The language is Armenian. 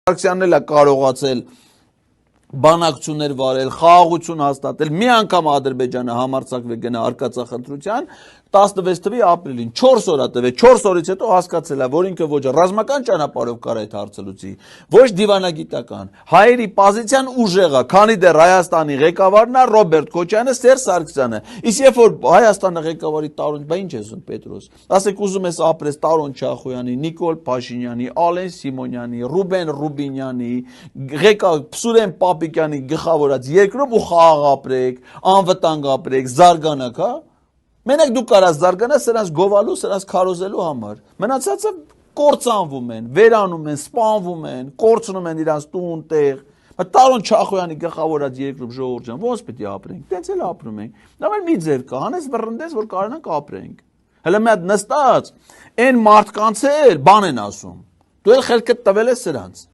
Սարգսյանն էլ է կարողացել բանակցություններ վարել, խաղաղություն հաստատել, մի անգամ Ադրբեջանը համարձակվել գնա արկածախնդրության 16 թվականի ապրիլին 4 օր է տվել, 4 օրից հետո հասկացել է, որ ինքը ոչ ռազմական ճանապարհով կարող այդ հարցը լուծի, ոչ դիվանագիտական։ Հայերի պոզիցիան ուժեղ է, քանի դեռ Հայաստանի ղեկավարն է Ռոբերտ Քոչյանը, Սերժ Սարգսյանը։ Իսկ երբ որ Հայաստանը ղեկավարի Տարոն, բա ինչ ես ում Պետրոս։ Ասեք ուզում ես ապրես Տարոն Չախոյանի, Նիկոլ Փաշինյանի, Ալեն Սիմոնյանի, Ռուբեն Ռուբինյանի, Սուրեն Պապիկյանի գլխավորած երկրում ու խաղաղ ապրեք, անվտանգ ապրեք, զարգանաք, հա։ Մենակ դու կարաս զարգանաս սրանց գովալու, սրանց քարոզելու համար։ Մնացածը կործանվում են, վերանում են, սպանվում են, կորցնում են իրանց տուն, տեղ։ Տարոն Չախոյանի գլխավորած երկրում ժողովուրդ ջան, ոնց պետք է ապրենք։ Տենց էլ ապրում ենք։ Դա մեր մի ձև կա, հանես վռնդես, որ կարողանանք ապրենք։ Հələ մի հատ նստած, այն մարդկանց էլ բան են ասում։ Դու էլ խելքդ տվել ես սրանց։